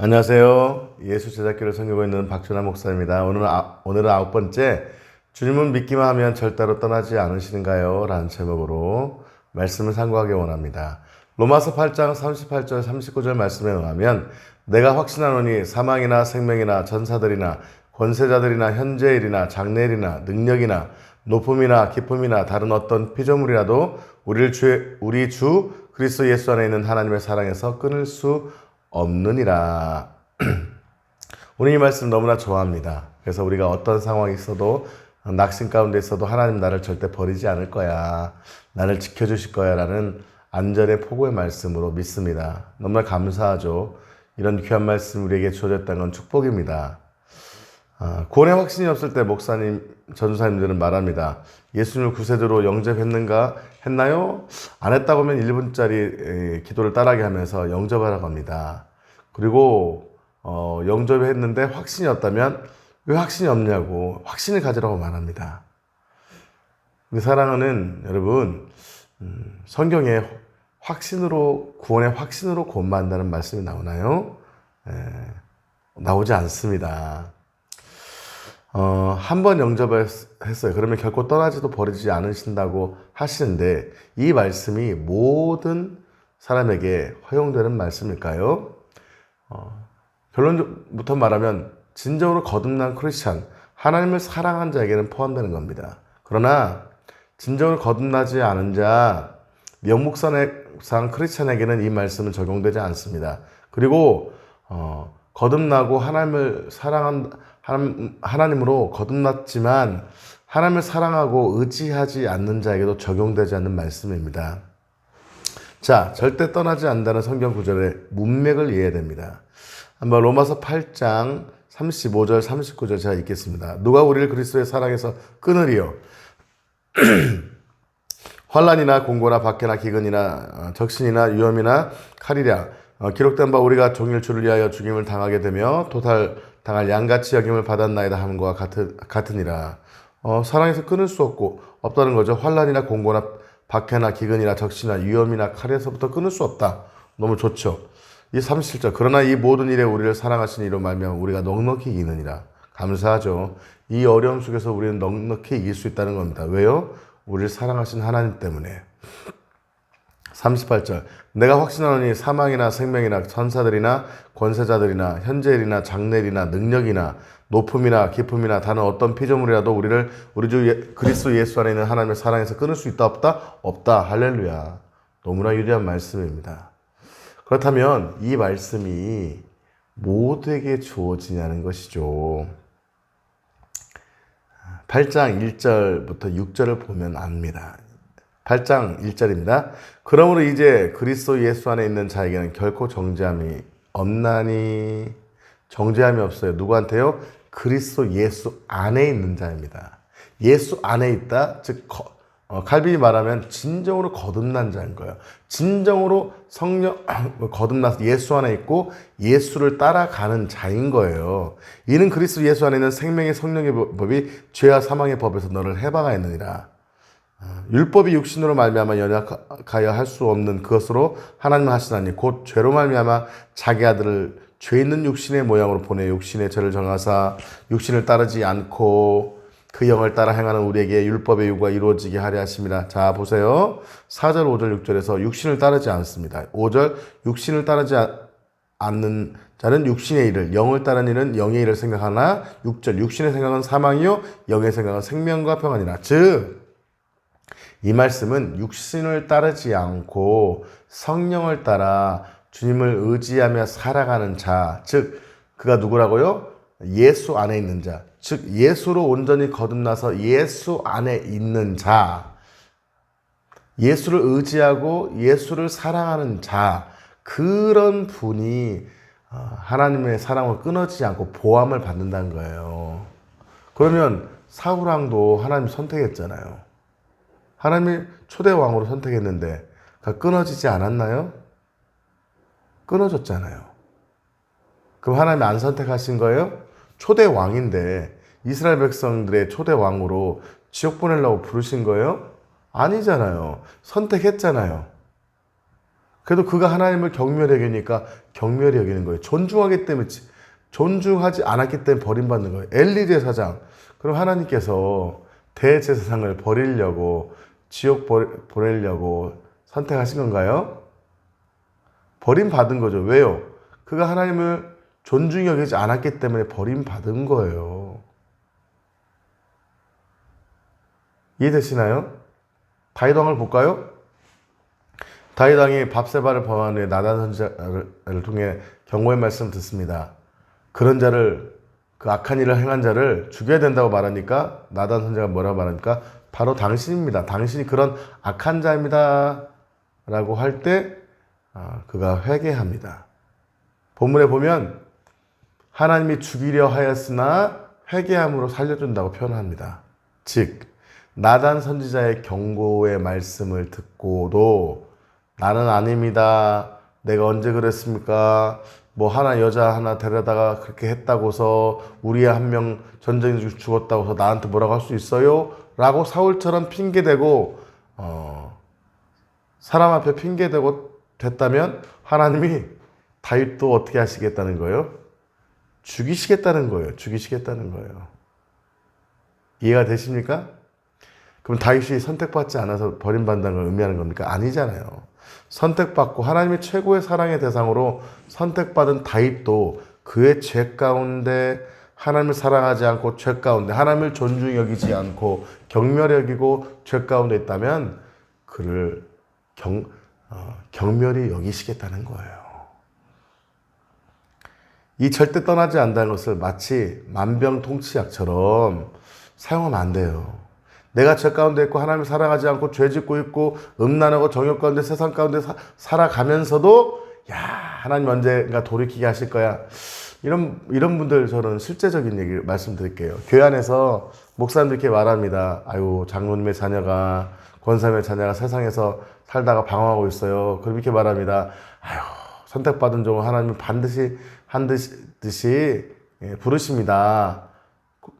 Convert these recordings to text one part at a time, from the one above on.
안녕하세요. 예수 제자교를 섬기고 있는 박준하 목사입니다. 오늘은 9번째, 주님은 믿기만 하면 절대로 떠나지 않으시는가요? 라는 제목으로 말씀을 상고하기 원합니다. 로마서 8장 38절 39절 말씀에 의하면 내가 확신하노니 사망이나 생명이나 전사들이나 권세자들이나 현재일이나 장래일이나 능력이나 높음이나 기쁨이나 다른 어떤 피조물이라도 우리 주 그리스도 예수 안에 있는 하나님의 사랑에서 끊을 수 없느니라. 오늘 이 말씀 너무나 좋아합니다. 그래서 우리가 어떤 상황이 있어도 낙심 가운데 있어도 하나님 나를 절대 버리지 않을 거야. 나를 지켜주실 거야. 라는 안전의 포고의 말씀으로 믿습니다. 너무나 감사하죠. 이런 귀한 말씀 우리에게 주어졌다는 건 축복입니다. 구원의 확신이 없을 때 목사님, 전도사님들은 말합니다. 예수님을 구세주로 영접했는가? 했나요? 안 했다고 하면 1분짜리 기도를 따라하게 하면서 영접하라고 합니다. 그리고 영접했는데 확신이 없다면 왜 확신이 없냐고 확신을 가지라고 말합니다. 근데 사랑하는 여러분, 성경에 확신으로 구원의 확신으로 구원받는다는 말씀이 나오나요? 나오지 않습니다. 한 번 영접했어요. 그러면 결코 떠나지도 버리지 않으신다고 하시는데 이 말씀이 모든 사람에게 허용되는 말씀일까요? 결론부터 말하면 진정으로 거듭난 크리스찬, 하나님을 사랑한 자에게는 포함되는 겁니다. 그러나 진정으로 거듭나지 않은 자, 명목상의 크리스찬에게는 이 말씀은 적용되지 않습니다. 그리고 거듭나고 하나님을 사랑한 하나님으로 거듭났지만 하나님을 사랑하고 의지하지 않는 자에게도 적용되지 않는 말씀입니다. 자, 절대 떠나지 않는다는 성경 구절의 문맥을 이해해야 됩니다. 한번 로마서 8장 35절 39절 제가 읽겠습니다. 누가 우리를 그리스도의 사랑에서 끊으리요? 환난이나 공고나 박해나 기근이나 적신이나 위험이나 칼이랴. 기록된 바 우리가 종일 주를 위하여 죽임을 당하게 되며 도탈당할 양같이 여김을 받았나이다 함과 같으니라. 사랑에서 끊을 수 없다는 거죠. 환난이나 공고나 박해나 기근이나 적신이나 위험이나 칼에서부터 끊을 수 없다. 너무 좋죠. 이 37절. 그러나 이 모든 일에 우리를 사랑하신 이로 말미암아 우리가 넉넉히 이기느니라. 감사하죠. 이 어려움 속에서 우리는 넉넉히 이길 수 있다는 겁니다. 왜요? 우리를 사랑하신 하나님 때문에. 38절. 내가 확신하노니 사망이나 생명이나 천사들이나 권세자들이나 현재일이나 장래일이나 능력이나 높음이나 기쁨이나 다른 어떤 피조물이라도 우리 주 그리스도 예수 안에 있는 하나님의 사랑에서 끊을 수 있다 없다? 없다. 할렐루야. 너무나 유리한 말씀입니다. 그렇다면 이 말씀이 모두에게 주어지냐는 것이죠. 8장 1절부터 6절을 보면 압니다. 8장 1절입니다. 그러므로 이제 그리스도 예수 안에 있는 자에게는 결코 정죄함이 없나니. 정죄함이 없어요. 누구한테요? 그리스도 예수 안에 있는 자입니다. 예수 안에 있다. 즉 칼빈이 말하면 진정으로 거듭난 자인 거예요. 진정으로 거듭나서 예수 안에 있고 예수를 따라가는 자인 거예요. 이는 그리스도 예수 안에 있는 생명의 성령의 법이 죄와 사망의 법에서 너를 해방하였느니라. 율법이 육신으로 말미암아 연약하여 할 수 없는 그것으로 하나님을 하시나니 곧 죄로 말미암아 자기 아들을 죄 있는 육신의 모양으로 보내 육신의 죄를 정하사 육신을 따르지 않고 그 영을 따라 행하는 우리에게 율법의 요구가 이루어지게 하려 하심이라. 자, 보세요. 4절, 5절, 6절에서 육신을 따르지 않습니다. 5절, 육신을 따르지 않는 자는 육신의 일을, 영을 따르는 일은 영의 일을 생각하나 6절, 육신의 생각은 사망이요 영의 생각은 생명과 평안이라. 즉 이 말씀은 육신을 따르지 않고 성령을 따라 주님을 의지하며 살아가는 자, 즉 그가 누구라고요? 예수 안에 있는 자, 즉 예수로 온전히 거듭나서 예수 안에 있는 자, 예수를 의지하고 예수를 사랑하는 자, 그런 분이 하나님의 사랑을 끊어지지 않고 보함을 받는다는 거예요. 그러면 사울왕도 하나님 선택했잖아요. 하나님이 초대 왕으로 선택했는데 끊어지지 않았나요? 끊어졌잖아요. 그럼 하나님이 안 선택하신 거예요? 초대 왕인데 이스라엘 백성들의 초대 왕으로 지옥 보내려고 부르신 거예요? 아니잖아요. 선택했잖아요. 그래도 그가 하나님을 경멸히 여기니까 경멸히 여기는 거예요. 존중하기 때문에, 존중하지 않았기 때문에 버림받는 거예요. 엘리 제사장. 그럼 하나님께서 대제사장을 버리려고, 지옥 보내려고 선택하신 건가요? 버림받은 거죠. 왜요? 그가 하나님을 존중히 여기지 않았기 때문에 버림받은 거예요. 이해되시나요? 다윗 왕을 볼까요? 다윗 왕이 밧세바를 범한 후에 나단 선지자를 통해 경고의 말씀 듣습니다. 그런 자를, 그 악한 일을 행한 자를 죽여야 된다고 말하니까 나단 선지자가 뭐라고 말하니까 바로 당신입니다. 당신이 그런 악한 자입니다. 라고 할 때 그가 회개합니다. 본문에 보면 하나님이 죽이려 하였으나 회개함으로 살려준다고 표현합니다. 즉 나단 선지자의 경고의 말씀을 듣고도 나는 아닙니다. 내가 언제 그랬습니까? 뭐 여자 하나 데려다가 그렇게 했다고서 우리의 한 명 전쟁에 죽었다고서 나한테 뭐라고 할 수 있어요? 라고 사울처럼 핑계대고 사람 앞에 핑계대고 됐다면 하나님이 다윗도 어떻게 하시겠다는 거예요? 죽이시겠다는 거예요. 죽이시겠다는 거예요. 이해가 되십니까? 그럼 다윗이 선택받지 않아서 버림받는다는 걸 의미하는 겁니까? 아니잖아요. 선택받고 하나님의 최고의 사랑의 대상으로 선택받은 다윗도 그의 죄 가운데 하나님을 사랑하지 않고 죄 가운데 하나님을 존중히 여기지 않고 경멸히 여기고 죄 가운데 있다면 그를 경멸히 여기시겠다는 거예요. 이 절대 떠나지 않는다는 것을 마치 만병통치약처럼 사용하면 안 돼요. 내가 죄 가운데 있고 하나님을 사랑하지 않고 죄 짓고 있고 음란하고 정욕 가운데 세상 가운데 살아가면서도 하나님 언젠가 돌이키게 하실 거야. 이런 분들 저는 실제적인 얘기 말씀드릴게요. 교회 안에서 목사님들 이렇게 말합니다. 아유, 장로님의 자녀가, 권사님의 자녀가 세상에서 살다가 방황하고 있어요. 그럼 이렇게 말합니다. 아유, 선택받은 종은 하나님은 반드시 부르십니다.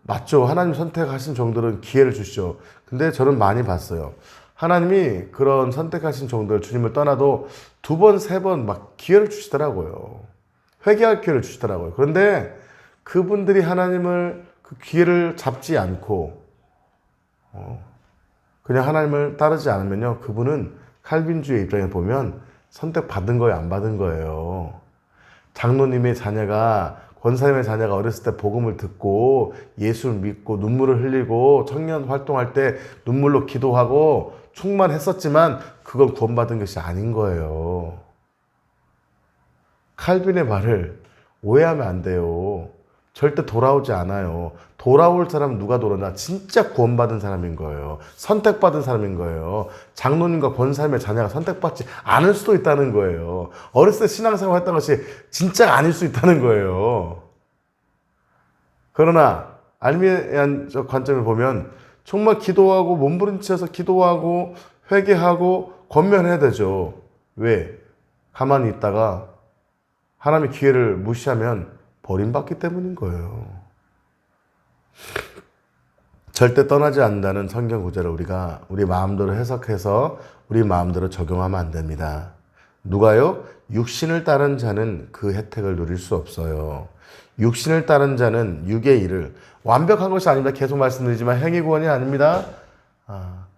맞죠. 하나님 선택하신 종들은 기회를 주시죠. 근데 저는 많이 봤어요. 하나님이 그런 선택하신 종들, 주님을 떠나도 2번, 3번 막 기회를 주시더라고요. 회개할 기회를 주시더라고요. 그런데 그분들이 하나님을 그 기회를 잡지 않고 그냥 하나님을 따르지 않으면요, 그분은 칼빈주의 입장에 보면 선택받은 거예요, 안 받은 거예요. 장로님의 자녀가, 권사님의 자녀가 어렸을 때 복음을 듣고 예수를 믿고 눈물을 흘리고 청년 활동할 때 눈물로 기도하고 충만했었지만 그건 구원받은 것이 아닌 거예요. 칼빈의 말을 오해하면 안 돼요. 절대 돌아오지 않아요. 돌아올 사람은 누가 돌아오나? 진짜 구원받은 사람인 거예요. 선택받은 사람인 거예요. 장로님과 권사님의 자녀가 선택받지 않을 수도 있다는 거예요. 어렸을 때 신앙생활 했던 것이 진짜 아닐 수 있다는 거예요. 그러나 알미한 관점을 보면 정말 기도하고 몸부림쳐서 기도하고 회개하고 권면해야 되죠. 왜? 가만히 있다가 하나님의 기회를 무시하면 버림받기 때문인 거예요. 절대 떠나지 않는다는 성경 구절을 우리가 우리 마음대로 해석해서 우리 마음대로 적용하면 안 됩니다. 누가요? 육신을 따른 자는 그 혜택을 누릴 수 없어요. 육신을 따른 자는 육의 일을, 완벽한 것이 아닙니다. 계속 말씀드리지만 행위 구원이 아닙니다.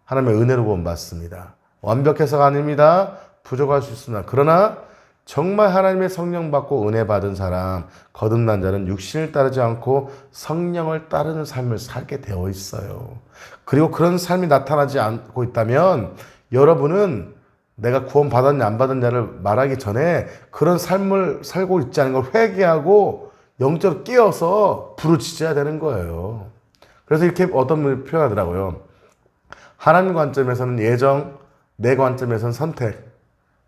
하나님의 은혜로 구원받습니다. 완벽해서가 아닙니다. 부족할 수 있습니다. 그러나 정말 하나님의 성령 받고 은혜 받은 사람, 거듭난 자는 육신을 따르지 않고 성령을 따르는 삶을 살게 되어 있어요. 그리고 그런 삶이 나타나지 않고 있다면 여러분은 내가 구원 받았냐 안 받았냐를 말하기 전에 그런 삶을 살고 있지 않은 걸 회개하고 영적으로 깨어서 부르짖어야 되는 거예요. 그래서 이렇게 어떤 분이 표현하더라고요. 하나님 관점에서는 예정, 내 관점에서는 선택.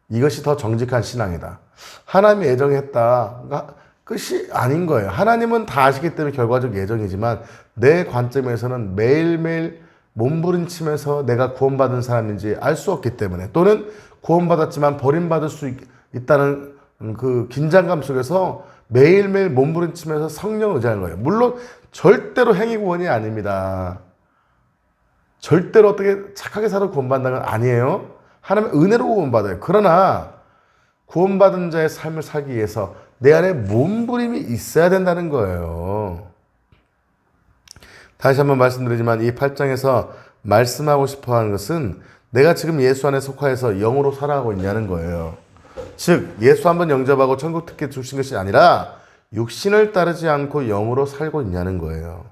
이것이 더 정직한 신앙이다. 하나님이 예정했다. 그러니까 끝이 아닌 거예요. 하나님은 다 아시기 때문에 결과적 예정이지만 내 관점에서는 매일매일 몸부림치면서 내가 구원받은 사람인지 알 수 없기 때문에, 또는 구원받았지만 버림받을 수 있다는 그 긴장감 속에서 매일매일 몸부림치면서 성령을 의지하는 거예요. 물론 절대로 행위 구원이 아닙니다. 절대로 어떻게 착하게 살아 구원받는 건 아니에요. 하나님의 은혜로 구원받아요. 그러나 구원받은 자의 삶을 살기 위해서 내 안에 몸부림이 있어야 된다는 거예요. 다시 한번 말씀드리지만 이 8장에서 말씀하고 싶어 하는 것은 내가 지금 예수 안에 속하여서 영으로 살아가고 있냐는 거예요. 즉 예수 한번 영접하고 천국 특権주신 것이 아니라 육신을 따르지 않고 영으로 살고 있냐는 거예요.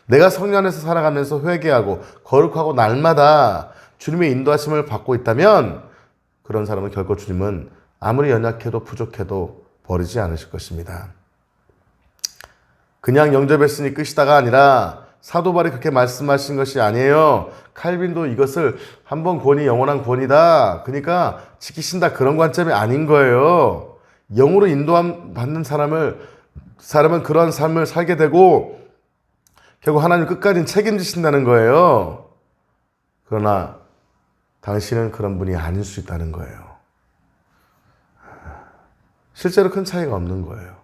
내가 성령 안에서 살아가면서 회개하고 거룩하고 날마다 주님의 인도하심을 받고 있다면 그런 사람은 결코 주님은 아무리 연약해도 부족해도 버리지 않으실 것입니다. 그냥 영접했으니 끝이다가 아니라 사도 바울이 그렇게 말씀하신 것이 아니에요. 칼빈도 이것을 한 번 구원이 영원한 구원이다, 그러니까 지키신다, 그런 관점이 아닌 거예요. 영으로 인도함 받는 사람은 그러한 삶을 살게 되고 결국 하나님 끝까지 책임지신다는 거예요. 그러나 당신은 그런 분이 아닐 수 있다는 거예요. 실제로 큰 차이가 없는 거예요.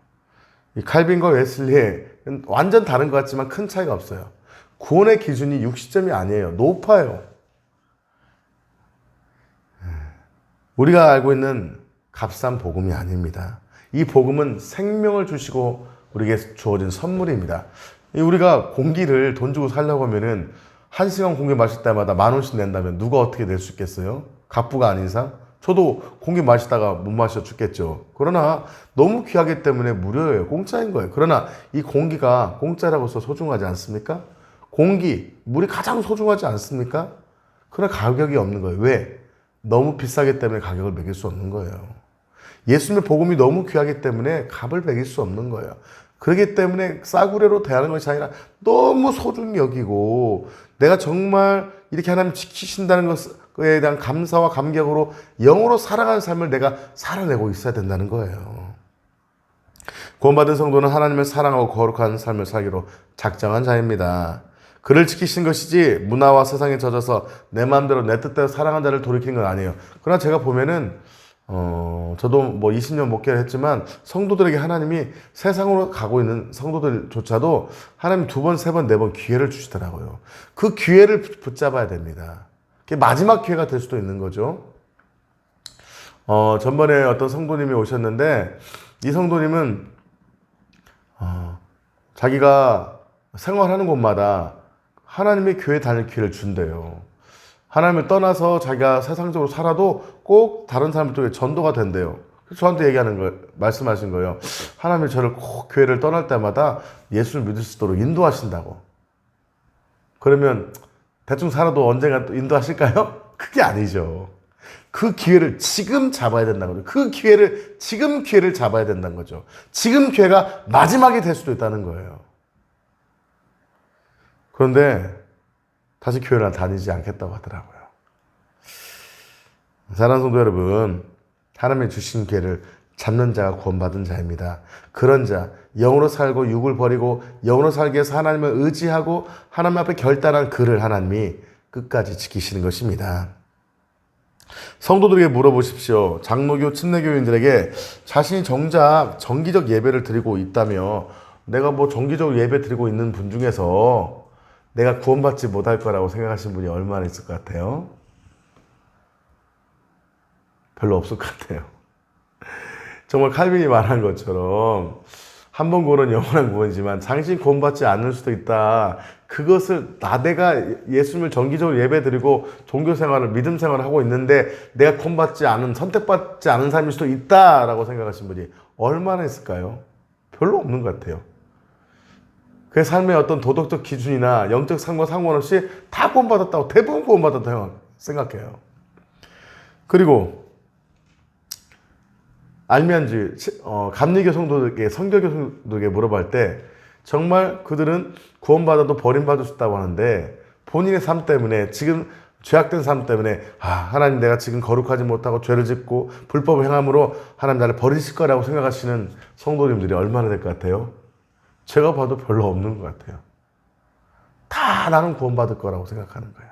이 칼빈과 웨슬리의 완전 다른 것 같지만 큰 차이가 없어요. 구원의 기준이 60점이 아니에요. 높아요. 우리가 알고 있는 값싼 복음이 아닙니다. 이 복음은 생명을 주시고 우리에게 주어진 선물입니다. 우리가 공기를 돈 주고 살려고 하면은 1시간 공기 마실 때마다 10,000원씩 낸다면 누가 어떻게 낼 수 있겠어요? 갑부가 아닌 이상? 저도 공기 마시다가 못 마셔 죽겠죠. 그러나 너무 귀하기 때문에 무료예요. 공짜인 거예요. 그러나 이 공기가 공짜라고 해서 소중하지 않습니까? 공기, 물이 가장 소중하지 않습니까? 그러나 가격이 없는 거예요. 왜? 너무 비싸기 때문에 가격을 매길 수 없는 거예요. 예수님의 복음이 너무 귀하기 때문에 값을 매길 수 없는 거예요. 그렇기 때문에 싸구려로 대하는 것이 아니라 너무 소중히 여기고 내가 정말 이렇게 하나님 지키신다는 것에 대한 감사와 감격으로 영으로 살아가는 삶을 내가 살아내고 있어야 된다는 거예요. 구원받은 성도는 하나님을 사랑하고 거룩한 삶을 살기로 작정한 자입니다. 그를 지키신 것이지 문화와 세상에 젖어서 내 마음대로 내 뜻대로 살아가는 자를 돌이키는 건 아니에요. 그러나 제가 보면은 저도 뭐 20년 목회를 했지만 성도들에게 하나님이 세상으로 가고 있는 성도들조차도 하나님 2번, 3번, 4번 기회를 주시더라고요. 그 기회를 붙잡아야 됩니다. 그게 마지막 기회가 될 수도 있는 거죠. 전번에 어떤 성도님이 오셨는데 이 성도님은 자기가 생활하는 곳마다 하나님의 교회 다닐 기회를 준대요. 하나님을 떠나서 자기가 세상적으로 살아도 꼭 다른 사람들 쪽에 전도가 된대요. 그래서 저한테 말씀하신 거예요. 하나님이 저를 꼭 교회를 떠날 때마다 예수를 믿을 수 있도록 인도하신다고. 그러면 대충 살아도 언젠가 또 인도하실까요? 그게 아니죠. 그 기회를 지금 잡아야 된다는 거죠. 지금 기회를 잡아야 된다는 거죠. 지금 기회가 마지막이 될 수도 있다는 거예요. 그런데 다시 교회를 다니지 않겠다고 하더라고요. 사랑하는 성도 여러분, 하나님의 주신 기회를 잡는 자가 구원받은 자입니다. 그런 자, 영으로 살고 육을 버리고 영으로 살기 위해서 하나님을 의지하고 하나님 앞에 결단한 그를 하나님이 끝까지 지키시는 것입니다. 성도들에게 물어보십시오. 장로교, 침례교인들에게 자신이 정작 정기적 예배를 드리고 있다며 내가 뭐 정기적으로 예배 드리고 있는 분 중에서 내가 구원받지 못할 거라고 생각하시는 분이 얼마나 있을 것 같아요? 별로 없을 것 같아요. 정말 칼빈이 말한 것처럼 한 번 구원은 영원한 구원이지만 당신이 구원받지 않을 수도 있다. 그것을 내가 예수님을 정기적으로 예배드리고 종교생활을 믿음 생활을 하고 있는데 내가 구원받지 않은, 선택받지 않은 삶일 수도 있다라고 생각하시는 분이 얼마나 있을까요? 별로 없는 것 같아요. 그 삶의 어떤 도덕적 기준이나 영적 상과 상관없이 다 구원받았다고, 대부분 구원받았다고 생각해요. 그리고 알미안주의 감리교 성도들에게, 선교교 성도들에게 물어볼 때 정말 그들은 구원받아도 버림받을 수 있다고 하는데 본인의 삶 때문에, 지금 죄악된 삶 때문에 하나님 내가 지금 거룩하지 못하고 죄를 짓고 불법을 행함으로 하나님 나를 버리실 거라고 생각하시는 성도님들이 얼마나 될 것 같아요? 제가 봐도 별로 없는 것 같아요. 다 나는 구원받을 거라고 생각하는 거야.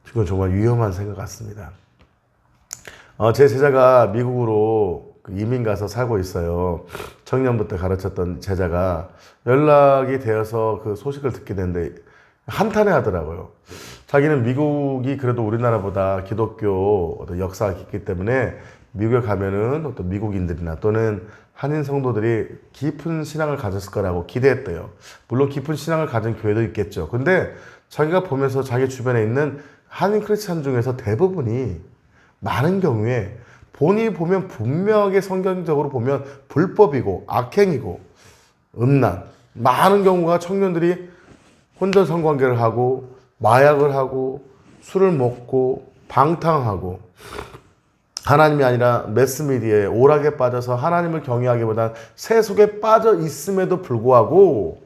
이건 정말 위험한 생각 같습니다. 제 제자가 미국으로 이민 가서 살고 있어요. 청년부 때 가르쳤던 제자가 연락이 되어서 그 소식을 듣게 됐는데 한탄해 하더라고요. 자기는 미국이 그래도 우리나라보다 기독교 역사가 깊기 때문에 미국에 가면은 어떤 미국인들이나 또는 한인 성도들이 깊은 신앙을 가졌을 거라고 기대했대요. 물론 깊은 신앙을 가진 교회도 있겠죠. 근데 자기가 보면서 자기 주변에 있는 한인 크리스찬 중에서 대부분이 많은 경우에 본인이 보면 분명하게 성경적으로 보면 불법이고 악행이고 음란, 많은 경우가 청년들이 혼전 성관계를 하고 마약을 하고 술을 먹고 방탕하고 하나님이 아니라 매스미디어에 오락에 빠져서 하나님을 경외하기보다는 세속에 빠져 있음에도 불구하고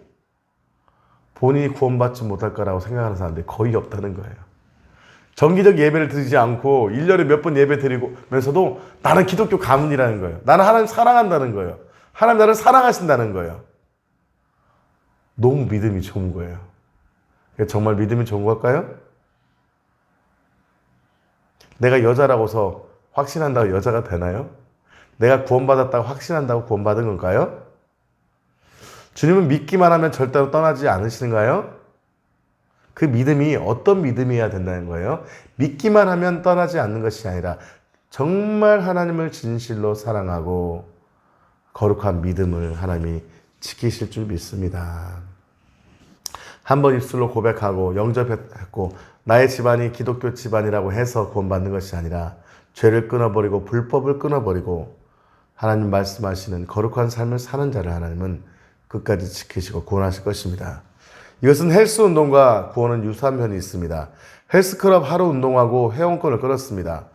본인이 구원받지 못할 거라고 생각하는 사람들이 거의 없다는 거예요. 정기적 예배를 드리지 않고 1년에 몇 번 예배 드리면서도 나는 기독교 가문이라는 거예요. 나는 하나님 사랑한다는 거예요. 하나님 나를 사랑하신다는 거예요. 너무 믿음이 좋은 거예요. 정말 믿음이 좋은 걸까요? 내가 여자라고서 확신한다고 여자가 되나요? 내가 구원받았다고 확신한다고 구원받은 건가요? 주님은 믿기만 하면 절대로 떠나지 않으시는가요? 그 믿음이 어떤 믿음이어야 된다는 거예요? 믿기만 하면 떠나지 않는 것이 아니라 정말 하나님을 진실로 사랑하고 거룩한 믿음을 하나님이 지키실 줄 믿습니다. 한번 입술로 고백하고 영접했고 나의 집안이 기독교 집안이라고 해서 구원받는 것이 아니라 죄를 끊어버리고 불법을 끊어버리고 하나님 말씀하시는 거룩한 삶을 사는 자를 하나님은 끝까지 지키시고 구원하실 것입니다. 이것은 헬스 운동과 구원은 유사한 면이 있습니다. 헬스클럽 하루 운동하고 회원권을 끊었습니다.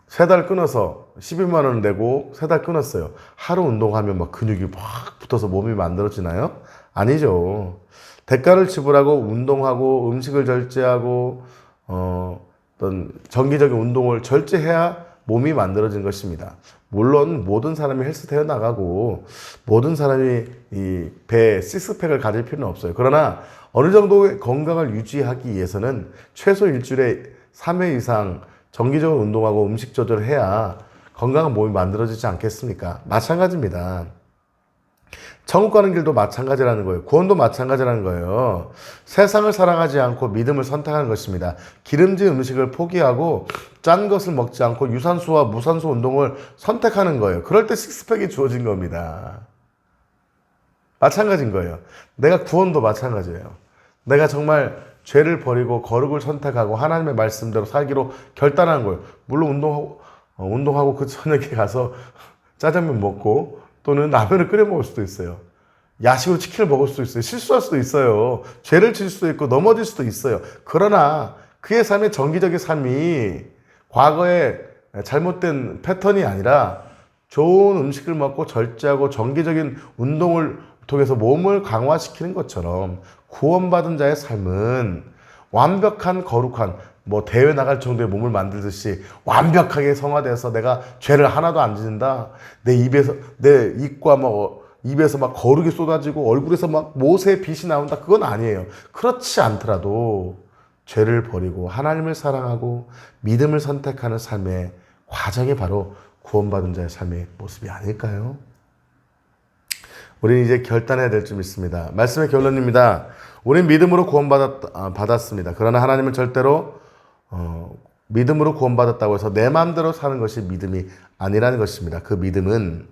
3달 끊어서 12만 원을 내고 3달 끊었어요. 하루 운동하면 막 근육이 막 붙어서 몸이 만들어지나요? 아니죠. 대가를 지불하고 운동하고 음식을 절제하고 어떤 정기적인 운동을 절제해야 몸이 만들어진 것입니다. 물론 모든 사람이 헬스대에 나가고 모든 사람이 이 배에 식스팩을 가질 필요는 없어요. 그러나 어느 정도의 건강을 유지하기 위해서는 최소 일주일에 3회 이상 정기적으로 운동하고 음식 조절을 해야 건강한 몸이 만들어지지 않겠습니까? 마찬가지입니다. 천국 가는 길도 마찬가지라는 거예요. 구원도 마찬가지라는 거예요. 세상을 사랑하지 않고 믿음을 선택하는 것입니다. 기름진 음식을 포기하고 짠 것을 먹지 않고 유산소와 무산소 운동을 선택하는 거예요. 그럴 때 식스팩이 주어진 겁니다. 마찬가지인 거예요. 내가 구원도 마찬가지예요. 내가 정말 죄를 버리고 거룩을 선택하고 하나님의 말씀대로 살기로 결단한 거예요. 물론 운동하고 그 저녁에 가서 짜장면 먹고 또는 라면을 끓여 먹을 수도 있어요. 야식으로 치킨을 먹을 수도 있어요. 실수할 수도 있어요. 죄를 질 수도 있고 넘어질 수도 있어요. 그러나 그의 삶의 정기적인 삶이 과거의 잘못된 패턴이 아니라 좋은 음식을 먹고 절제하고 정기적인 운동을 통해서 몸을 강화시키는 것처럼 구원받은 자의 삶은 완벽한 거룩한 대회 나갈 정도의 몸을 만들듯이 완벽하게 성화돼서 내가 죄를 하나도 안 짓는다. 내 입과 입에서 막 거룩이 쏟아지고 얼굴에서 막 모세의 빛이 나온다. 그건 아니에요. 그렇지 않더라도 죄를 버리고 하나님을 사랑하고 믿음을 선택하는 삶의 과정이 바로 구원받은 자의 삶의 모습이 아닐까요? 우리는 이제 결단해야 될 줄 믿습니다. 말씀의 결론입니다. 우리는 믿음으로 구원받았습니다. 그러나 하나님은 절대로 믿음으로 구원받았다고 해서 내 마음대로 사는 것이 믿음이 아니라는 것입니다. 그 믿음은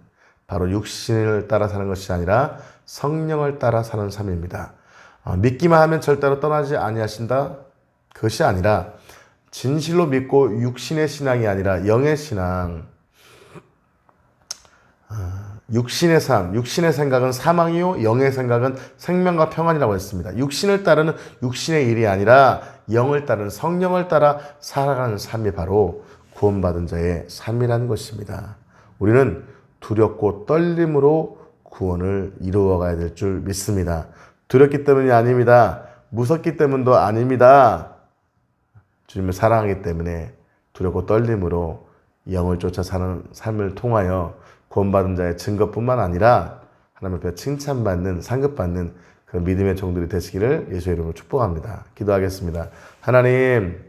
바로 육신을 따라 사는 것이 아니라 성령을 따라 사는 삶입니다. 믿기만 하면 절대로 떠나지 아니하신다. 그것이 아니라 진실로 믿고 육신의 신앙이 아니라 영의 신앙. 육신의 삶, 육신의 생각은 사망이요 영의 생각은 생명과 평안이라고 했습니다. 육신을 따르는 육신의 일이 아니라 영을 따르는 성령을 따라 살아가는 삶이 바로 구원받은 자의 삶이라는 것입니다. 우리는 두렵고 떨림으로 구원을 이루어가야 될 줄 믿습니다. 두렵기 때문이 아닙니다. 무섭기 때문도 아닙니다. 주님을 사랑하기 때문에 두렵고 떨림으로 영을 쫓아 사는 삶을 통하여 구원받은 자의 증거뿐만 아니라 하나님 앞에 칭찬받는, 상급받는 그런 믿음의 종들이 되시기를 예수의 이름으로 축복합니다. 기도하겠습니다. 하나님,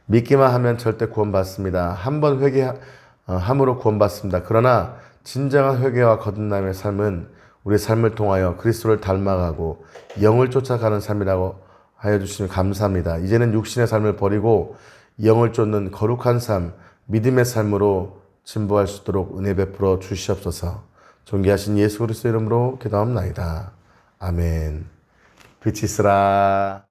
믿기만 하면 절대 구원받습니다. 한번 회개함으로 구원받습니다. 그러나 진정한 회개와 거듭남의 삶은 우리 삶을 통하여 그리스도를 닮아가고 영을 쫓아가는 삶이라고 하여 주시니 감사합니다. 이제는 육신의 삶을 버리고 영을 쫓는 거룩한 삶, 믿음의 삶으로 진보할 수 있도록 은혜 베풀어 주시옵소서. 존귀하신 예수 그리스도 이름으로 기도합나이다. 아멘. 빛이 있으라.